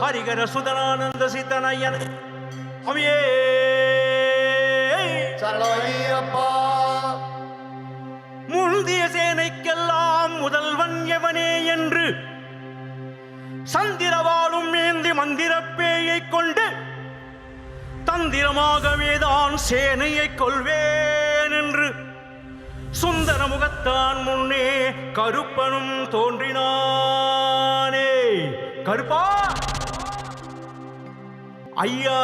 ஹரிகர சுதனானந்த சித்தனையன் அவையே சரணமையப்பா. முந்திய சேனைக்கெல்லாம் முதல்வன் எவனே என்று சந்திரவாளும் ஏந்தி மந்திரப்பேயை கொண்டு தந்திரமாகவேதான் சேனையை கொள்வேன் என்று சுந்தர முகத்தான் முன்னே கருப்பனும் தோன்றினானே. கருப்பா ஐயா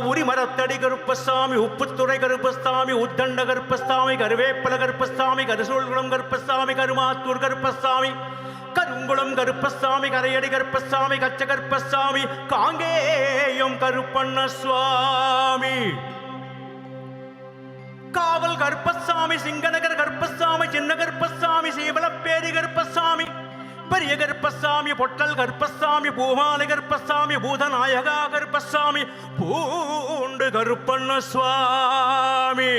உரிமரத்தடி கருப்பசாமி, உப்புத்துறை கருப்பசாமி, உத்தண்ட கருப்பசாமி, கருவேப்பல கருப்பசாமி, கருசூழ்குளம் கருப்பசாமி, கருமாத்தூர் கருப்பசாமி, கருங்குளம் கருப்பசாமி, கரையடி கருப்பசாமி, கச்ச கருப்பசாமி, காங்கேயம் கருப்பண்ண சுவாமி, காவல் கருப்பசாமி, சிங்கநகர் கருப்பசாமி, சின்ன கருப்பசாமி, சீவலப்பேரி கருப்பசாமி, பெரிய கருப்பசாமி, பொட்டல் கருப்பசாமி, பூமாலை கருப்பசாமி, பூதநாயகா கருப்பசாமி, பூண்டு கருப்பண்ண சுவாமி,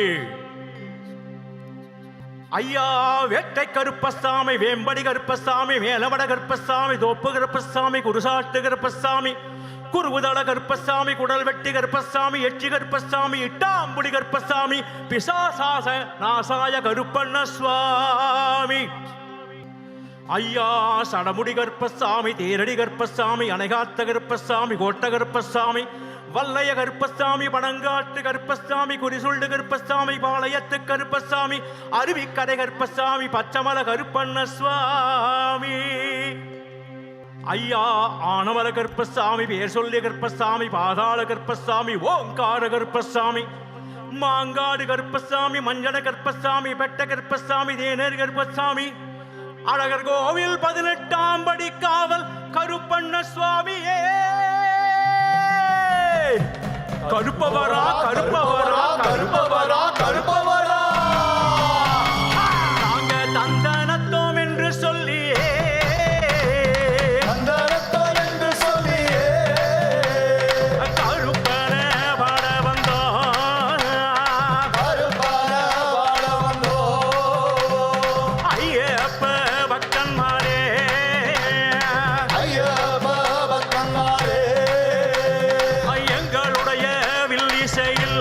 ஐயா வேட்டை கருப்பசாமி, வேம்படி கருப்பசாமி, மேலவட கருப்பசாமி, தோப்பு கருப்பசாமி, குருசாட்டு கருப்பசாமி, குருவுதள கருப்பசாமி, குடல் வெட்டி கருப்பசாமி, எச்சி கருப்பசாமி, இட்டாம்புடி கருப்பசாமி, பிசாசாச நாசாய கருப்பண்ண சுவாமி, ஐயா சடமுடி கருப்பசாமி, தேரடி கருப்பசாமி, அணைகாத்த கருப்பசாமி, கோட்ட கருப்பசாமி, வல்லைய கருப்பசாமி, பணங்காட்டு கருப்பசாமி, குறிசுண்டு கருப்பசாமி, பாளையத்து கருப்பசாமி, அருவிக்கரை கருப்பசாமி, பச்சமல கருப்பண்ண சுவாமி, ஐயா ஆனமல கருப்பசாமி, பேர் சொல்லி கருப்பசாமி, பாதாள கருப்பசாமி, ஓங்கார கருப்பசாமி, மாங்காடு கருப்பசாமி, மஞ்சள கருப்பசாமி, பெட்ட கருப்பசாமி, தேனர் கருப்பசாமி, அழகர் கோவில் 18ஆம் படி காவல் கருப்பண்ண சுவாமியே. கருப்பவரா கருப்பவரா கருப்பவரா கருப்பவரா, நாங்க தந்தனத்தோம் என்று சொல்லியே, தந்தனத்தோம் என்று சொல்லியே, கருப்பன பாட வந்தோம், கருப்பன பாட வந்தோம், ஐயப்ப பக்தன்மாரே, ஐயப்ப பக்தன்மாரே, எங்களுடைய வில்லிசையில்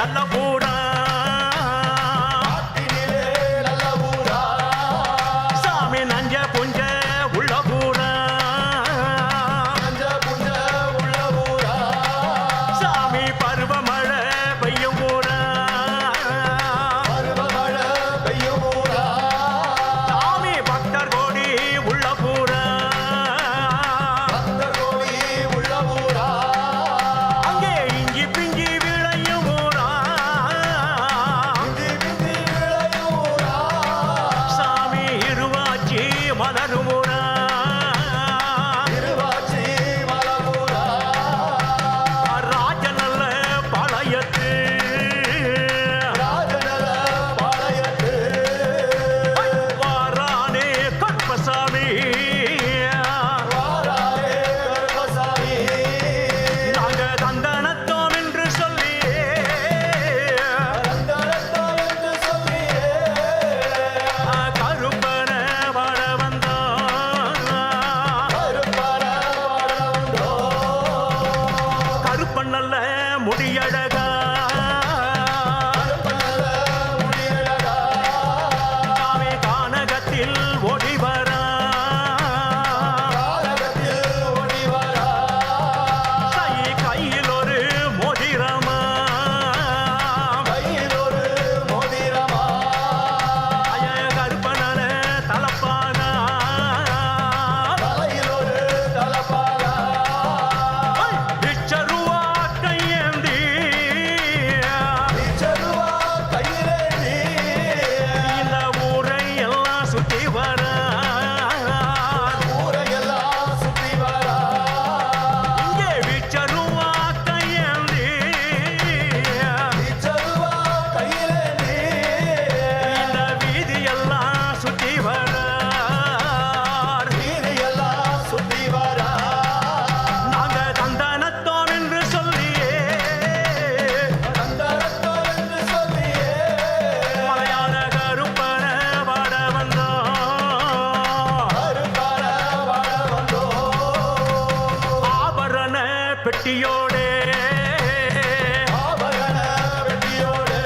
நல்ல ஊரா நாட்டினிலே நல்ல ஊரா சாமி நஞ்ச புஞ்ச உள்ள ஊரா நஞ்ச புஞ்ச உள்ள ஊரா சாமி பருவமழை பெய்யும் ஊரா பருவமழை பெய்யும் ஊரா சாமி பக்தர் கோடி உள்ள ஊரா பக்தர் கோடி உள்ள ஊரா அங்கே இஞ்சி பிஞ்சி விளையும் ஊரா இந்தி பிந்தி விளையும் ஊரா சாமி இருவாச்சி மலரும் ஊரா திருவாச்சி மலபூரா ராஜநல்ல பாளையத்து ராஜநல பாளையத்து வாரானே கற்பசாமி வாராரே கருப்பசாமி நாங்க தந்தனத்தோம் என்று சொல்லி ரத்தரத்தம் என்று சொல்லியே கருப்பன வாழ வந்தோம் கருப்பர வாழவந்தோ கருப்பன் நல்ல முடியழகா கருப்பனல முடியழகா சாமி கானகத்தில் ஓடி வரா காலகத்தில் ஓடி வரா கையில் ஒரு மோதிரமா கையில் ஒரு மோதிரமா கருப்பனல தலப்பாகா தலையில் ஒரு தலப்பாகா பிச்சருவா கையேந்தி நிச்சருவா கையிலேந்தி இந்த ஊரை எல்லாம் சுத்தி வர ஊரையெல்லாம் சுற்றி வரா இங்கே பிச்சருவா கையேந்தி நிச்சருவா கையிலேந்தி இந்த வீதியெல்லாம் சுத்தி வர வீதியெல்லாம் சுற்றி வரா நாங்க தந்தனத்தோம் என்று சொல்லியே தந்தரத்தம் என்று சொல்லியே மலையாள கருப்பன வாட வந்தோம் கருப்பர வாழவந்தோ ஆபரண பெட்டியோடே ஆபரண வெட்டியோடு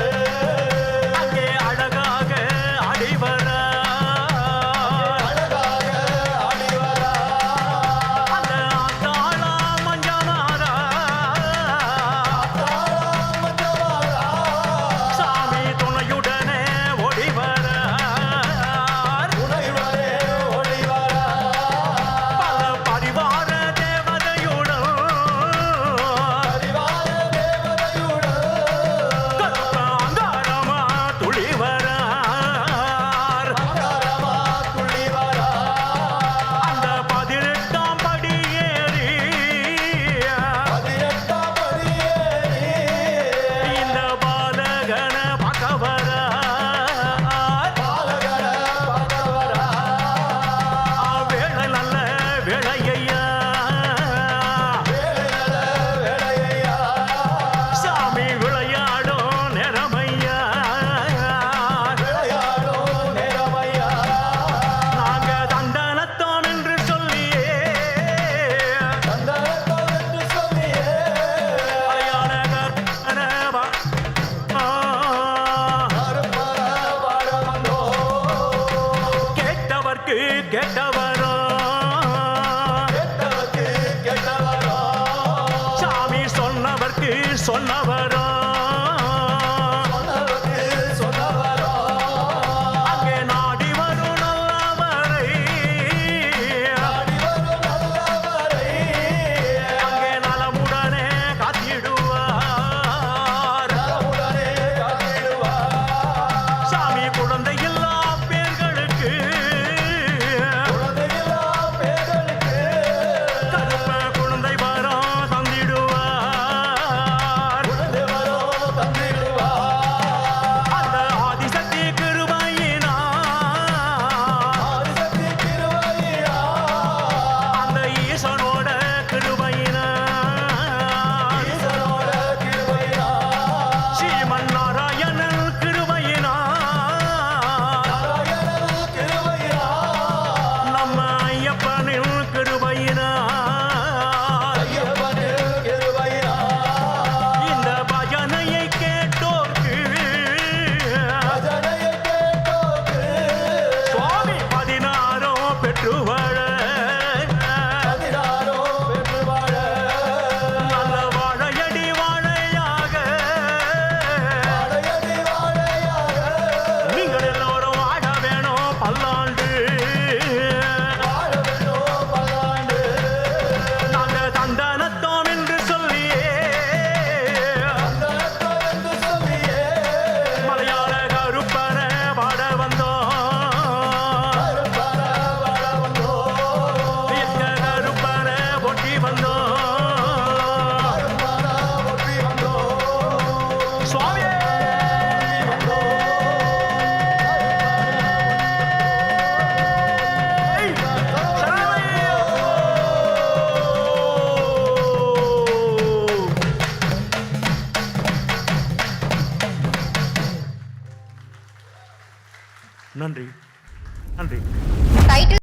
அங்கே அழகாக அடிவர அழகாக ஆடி வரா அந்த தாளா மஞ்சமாரா தாராமந்தவாரா சாமி துணையுடனே ஓடி வர துணையுடனே ஓடி வரா பல பரிவார தேவதையுடன் பரிவார தேவதையுடன் கருப்ப அங்காரமா துளி வர அங்காரமா துள்ளி வரா அந்த 18ஆம் படி ஏறி 18ஆம் படியேறி இந்த பாலகன பகவர பாலகர பகவரா வேளை நல்ல வேளையா வேலைநல வேலையா சாமி விளையாடும் நேரமையா விளையாடும் நேரமையா நாங்க தந்தனத்தோம் என்று சொல்லியே தந்தரத்தம் என்று சொல்லியே மலையாள கற்பனவா கருப்பர வாழவந்தோ கேட்டவர்க்கு கேட்டவரோ கெட்டவர்க்கு கெட்டவரோ சாமி சொன்னவர்க்கு சொன்னவரோ சொன்னவர்க்கு சொன்னவரோ அங்கே நாடி வரும் நல்லவரை ஆடி வரும் நல்லவரை அங்கே நலமுடனே காத்திடுவார் நலமுடனே காத்திடுவார் சாமி குழந்தையில்லா பேர்களுக்கு குழந்தையில்லா பேர்களுக்கு கருப்ப குழந்தை வரம் தந்திடுவார் குழந்தை நன்றி நன்றி. டைட்டில்